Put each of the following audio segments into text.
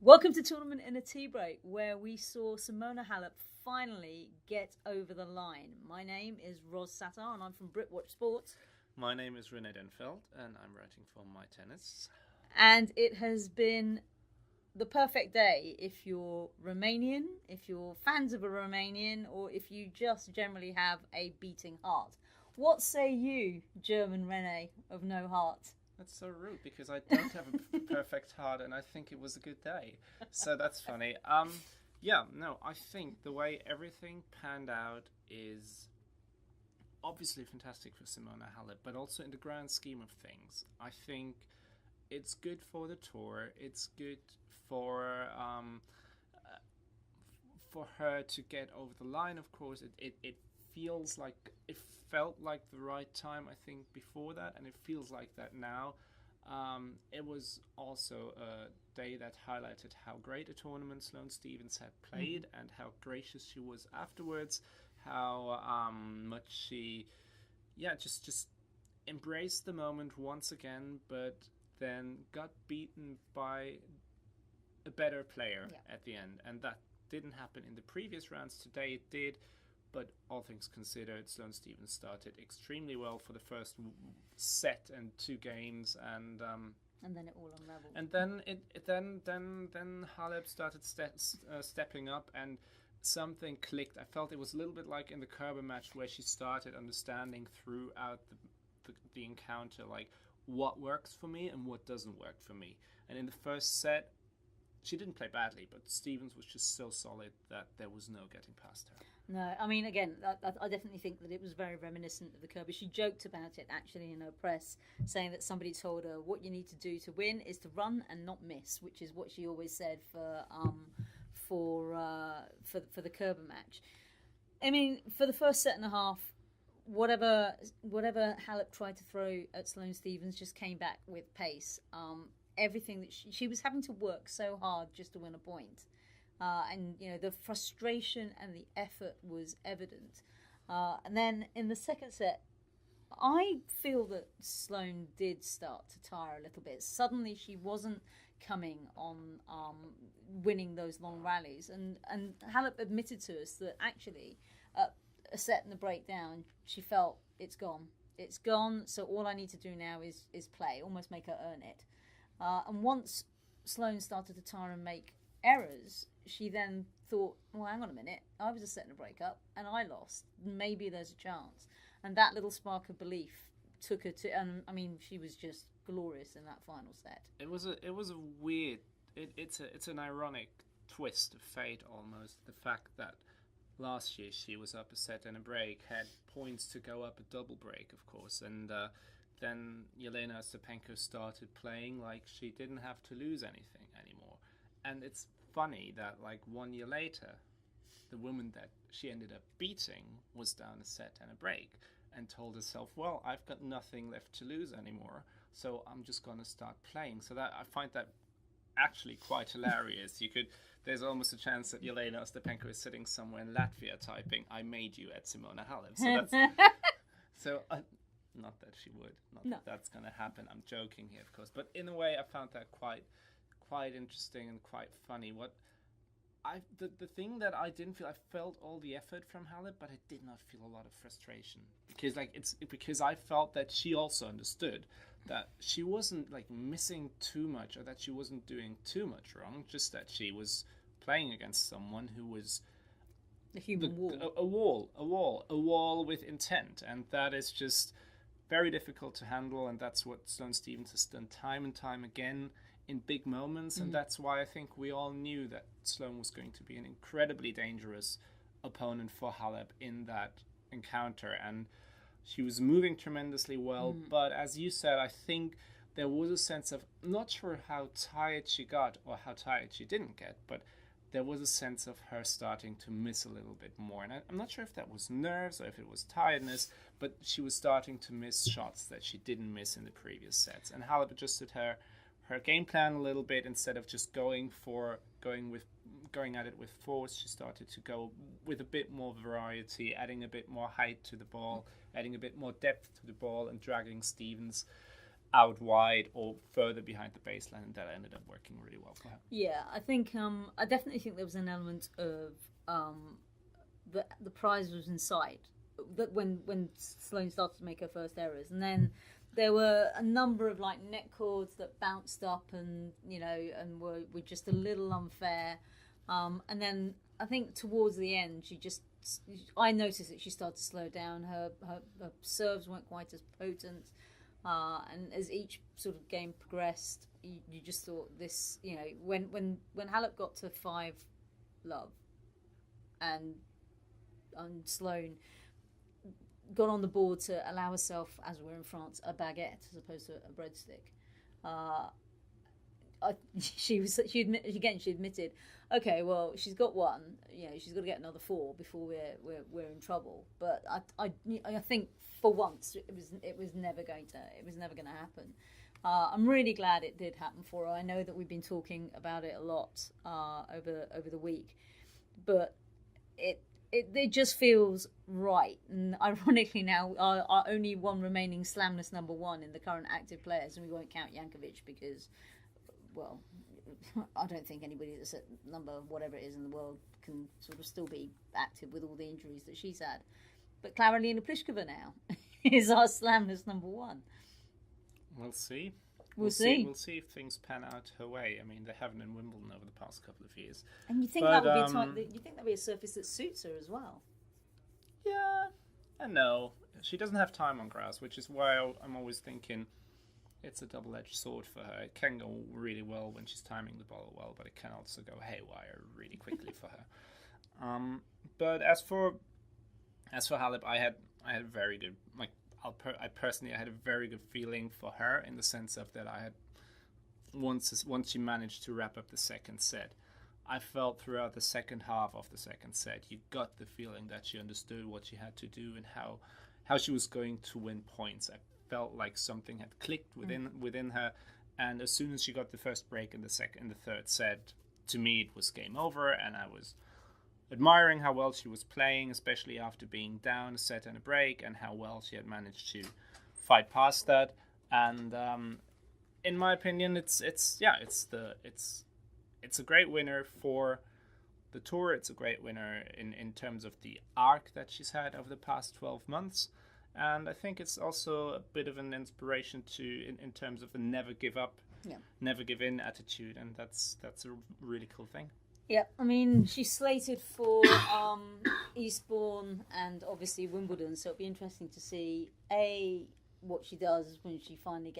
Welcome to Tournament in a TeaBreak, where we saw Simona Halep finally get over the line. My name is Ros Satar, and I'm from Britwatch Sports. My name is René Denfeld, and I'm writing for MyTennis. And it has been the perfect day if you're Romanian, if you're fans of a Romanian, or if you just generally have a beating heart. What say you, German René of no heart? That's so rude because I don't have a perfect heart, and I think it was a good day. So that's funny. I think the way everything panned out is obviously fantastic for Simona Halep, but also in the grand scheme of things, I think it's good for the tour. It's good for her to get over the line. Of course, it felt like the right time, I think, before that, and it feels like that now. It was also a day that highlighted how great a tournament Sloane Stephens had played and how gracious she was afterwards, how much she just embraced the moment once again, but then got beaten by a better player at the end, and that didn't happen in the previous rounds. Today it did, but all things considered, Sloane Stephens started extremely well for the first set and two games, and then it all unraveled. And then Halep started stepping up, and something clicked. I felt it was a little bit like in the Kerber match, where she started understanding throughout the encounter, like, what works for me and what doesn't work for me. And in the first set, she didn't play badly, but Stephens was just so solid that there was no getting past her. No, I mean, again, I definitely think that it was very reminiscent of the Kerber. She joked about it, actually, in her press, saying that somebody told her what you need to do to win is to run and not miss, which is what she always said for the Kerber match. I mean, for the first set and a half, whatever Halep tried to throw at Sloane Stephens just came back with pace. Everything that she was having to work so hard just to win a point. And the frustration and the effort was evident. And then in the second set, I feel that Sloane did start to tire a little bit. Suddenly she wasn't coming on winning those long rallies. And Halep admitted to us that actually a set and a breakdown, she felt it's gone. It's gone, so all I need to do now is play, almost make her earn it. And once Sloane started to tire and make errors, she then thought, well, hang on a minute, I was a set and a break-up and I lost. Maybe there's a chance. And that little spark of belief took her to, and I mean, she was just glorious in that final set. It was a weird, it's an ironic twist of fate almost. The fact that last year she was up a set and a break, had points to go up a double break, of course, and then Jelena Ostapenko started playing like she didn't have to lose anything anymore. And it's funny that, like, 1 year later, the woman that she ended up beating was down a set and a break and told herself, well, I've got nothing left to lose anymore, so I'm just going to start playing. So that I find that actually quite hilarious. There's almost a chance that Jelena Ostapenko is sitting somewhere in Latvia typing, I made you at Simona Halep. So that's... not that she would. That that's going to happen. I'm joking here, of course. But in a way, I found that quite interesting and quite funny. The thing that I didn't feel, I felt all the effort from Halep, but I did not feel a lot of frustration because I felt that she also understood that she wasn't like missing too much, or that she wasn't doing too much wrong. Just that she was playing against someone who was a human wall, a wall with intent, and that is just very difficult to handle. And that's what Sloane Stephens has done time and time again in big moments, and that's why I think we all knew that Sloane was going to be an incredibly dangerous opponent for Halep in that encounter, and she was moving tremendously well. But as you said, I think there was a sense of, not sure how tired she got or how tired she didn't get, but there was a sense of her starting to miss a little bit more. And I'm not sure if that was nerves or if it was tiredness, but she was starting to miss shots that she didn't miss in the previous sets. And Halep adjusted her game plan a little bit. Instead of just going at it with force, she started to go with a bit more variety, adding a bit more height to the ball, adding a bit more depth to the ball, and dragging Stephens out wide or further behind the baseline, and that ended up working really well for her. Yeah, I think I definitely think there was an element of the prize was in sight that when Sloane started to make her first errors, and then there were a number of like net cords that bounced up and and were just a little unfair, and then I think towards the end I noticed that she started to slow down. Her serves weren't quite as potent. And as each sort of game progressed, you just thought this, when Halep got to 5-love and Sloane got on the board to allow herself, as we're in France, a baguette as opposed to a breadstick. She admitted, okay, well, she's got one, she's got to get another 4 before we're in trouble. But I think for once it was never going to happen. I'm really glad it did happen for her. I know that we've been talking about it a lot over the week, but it just feels right. And ironically now, our only one remaining slamless number 1 in the current active players, and we won't count Jankovic because, well, I don't think anybody that's at number whatever it is in the world can sort of still be active with all the injuries that she's had. But Karolina Pliskova now is our slamless number 1. We'll see. We'll see. We'll see if things pan out her way. I mean, they haven't in Wimbledon over the past couple of years. And you think that would you think that'd be a surface that suits her as well? Yeah, and no, she doesn't have time on grass, which is why I'm always thinking it's a double-edged sword for her. It can go really well when she's timing the ball well, but it can also go haywire really quickly for her. But as for Halep, I had very good, like, I personally had a very good feeling for her in the sense of that I had once she managed to wrap up the second set, I felt throughout the second half of the second set, you got the feeling that she understood what she had to do and how she was going to win points. I felt like something had clicked within her, and as soon as she got the first break in the third set, to me it was game over, and I was admiring how well she was playing, especially after being down a set and a break, and how well she had managed to fight past that. And in my opinion, it's a great winner for the tour. It's a great winner in terms of the arc that she's had over the past 12 months. And I think it's also a bit of an inspiration in terms of a never give up, never give in attitude, and that's a really cool thing. Yeah, I mean, she's slated for Eastbourne and obviously Wimbledon, so it'll be interesting to see what she does when she finally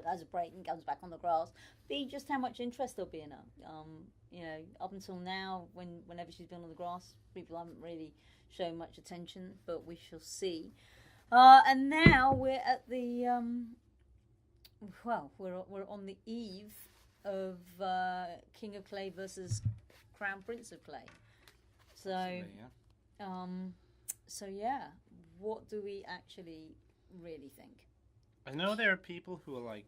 has a break and comes back on the grass. B, just how much interest there'll be in her. Up until now, whenever she's been on the grass, people haven't really shown much attention, but we shall see. And now we're at the we're on the eve of King of Clay versus Crown Prince of Clay. So, what do we actually really think? I know there are people who are like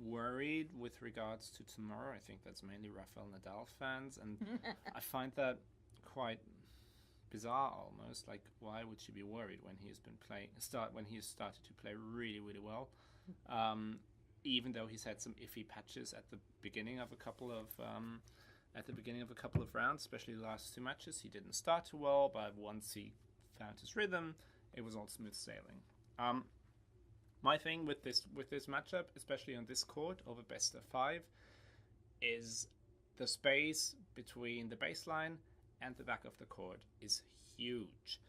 worried with regards to tomorrow. I think that's mainly Rafael Nadal fans, and I find that quite bizarre almost. Like, why would she be worried when he has started to play really, really well? Even though he's had some iffy patches at the beginning of a couple of rounds, especially the last 2 matches. He didn't start too well, but once he found his rhythm, it was all smooth sailing. My thing with this matchup, especially on this court over best of 5, is the space between the baseline and the back of the court is huge,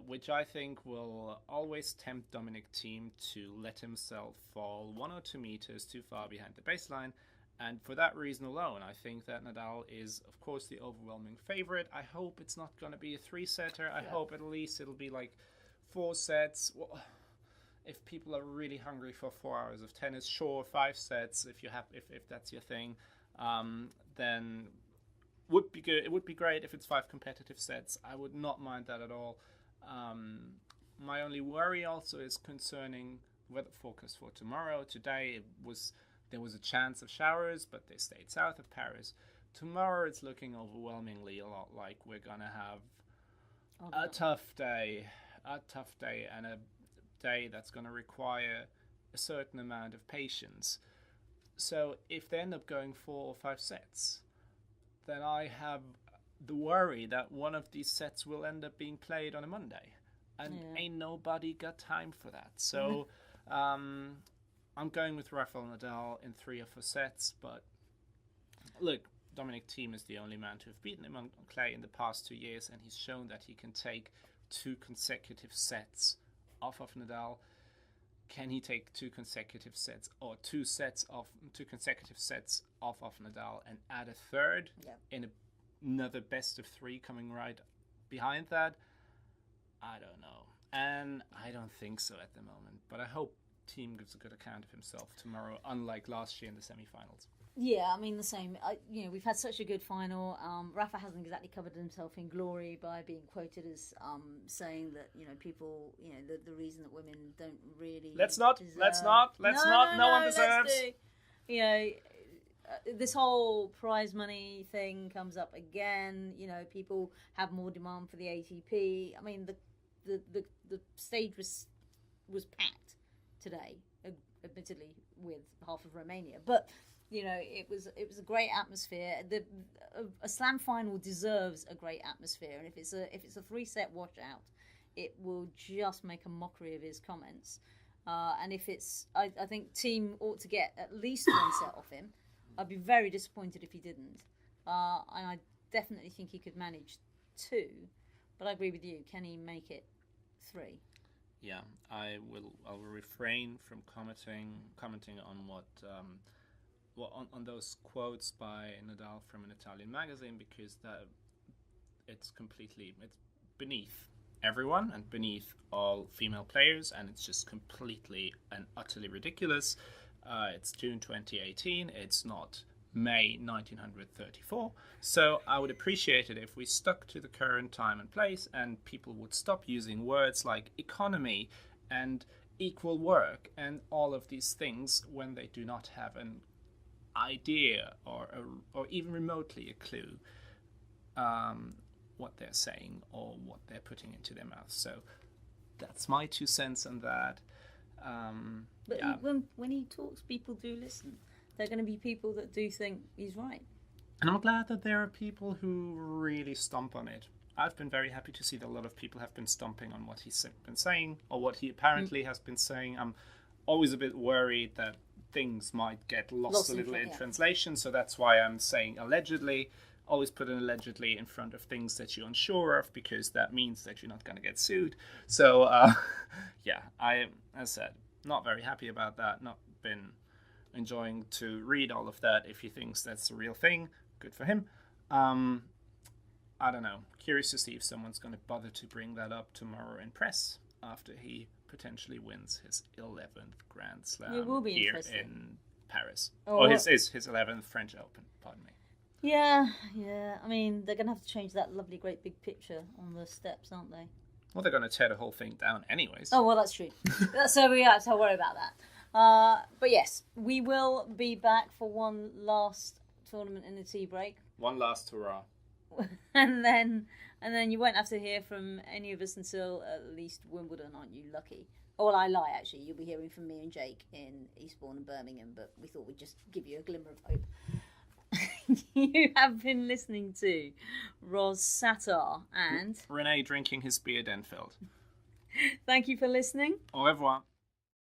which I think will always tempt Dominic Thiem to let himself fall 1 or 2 meters too far behind the baseline. And for that reason alone, I think that Nadal is, of course, the overwhelming favorite. I hope it's not going to be a 3-setter. I hope at least it'll be like 4 sets. Well, if people are really hungry for 4 hours of tennis, sure, 5 sets. If that's your thing, then would be good. It would be great if it's 5 competitive sets. I would not mind that at all. My only worry also is concerning weather forecast for tomorrow. Today there was a chance of showers, but they stayed south of Paris. Tomorrow it's looking overwhelmingly a lot like we're gonna have a tough day, and a day that's gonna require a certain amount of patience. So if they end up going 4 or 5 sets, then I have the worry that one of these sets will end up being played on a Monday. And ain't nobody got time for that. So I'm going with Rafael Nadal in 3 or 4 sets. But look, Dominic Thiem is the only man to have beaten him on clay in the past 2 years, and he's shown that he can take 2 consecutive sets off of Nadal. Can he take 2 consecutive sets or 2 consecutive sets off of Nadal and add a third in another best of 3 coming right behind that? I don't know. And I don't think so at the moment. But I hope Thiem gives a good account of himself tomorrow, unlike last year in the semi-finals. Yeah, I mean, the same. We've had such a good final. Rafa hasn't exactly covered himself in glory by being quoted as saying that, people, the reason that women don't really Let's not. No one deserves. This whole prize money thing comes up again. People have more demand for the ATP. I mean, the stage was packed today, admittedly with half of Romania, but it was a great atmosphere. A slam final deserves a great atmosphere, and if it's a 3-set washout, it will just make a mockery of his comments. And if it's, I think Thiem ought to get at least 1 set off him. I'd be very disappointed if he didn't. And I definitely think he could manage 2. But I agree with you. Can he make it 3? Yeah, I'll refrain from commenting on what on those quotes by Nadal from an Italian magazine, because it's beneath everyone and beneath all female players, and it's just completely and utterly ridiculous. It's June 2018. It's not May 1934. So I would appreciate it if we stuck to the current time and place, and people would stop using words like economy and equal work and all of these things when they do not have an idea or even remotely a clue what they're saying or what they're putting into their mouth. So that's my 2 cents on that. But when he talks, people do listen. There are going to be people that do think he's right. And I'm glad that there are people who really stomp on it. I've been very happy to see that a lot of people have been stomping on what he's been saying or what he apparently has been saying. I'm always a bit worried that things might get lost a little in translation, so that's why I'm saying allegedly. Always put an allegedly in front of things that you're unsure of, because that means that you're not going to get sued. So, I, as I said, not very happy about that. Not been enjoying to read all of that. If he thinks that's the real thing, good for him. I don't know. Curious to see if someone's going to bother to bring that up tomorrow in press after he potentially wins his 11th Grand Slam here in Paris. His 11th French Open, pardon me. Yeah. I mean, they're going to have to change that lovely, great big picture on the steps, aren't they? Well, they're going to tear the whole thing down anyways. Oh, well, that's true. So we have to worry about that. But yes, we will be back for one last tournament in the TeaBreak. One last hurrah. and then you won't have to hear from any of us until at least Wimbledon, aren't you lucky? Oh, well, I lie, actually. You'll be hearing from me and Jake in Eastbourne and Birmingham, but we thought we'd just give you a glimmer of hope. You have been listening to Ros Satar and René drinking his beer Denfeld. Thank you for listening. Au revoir.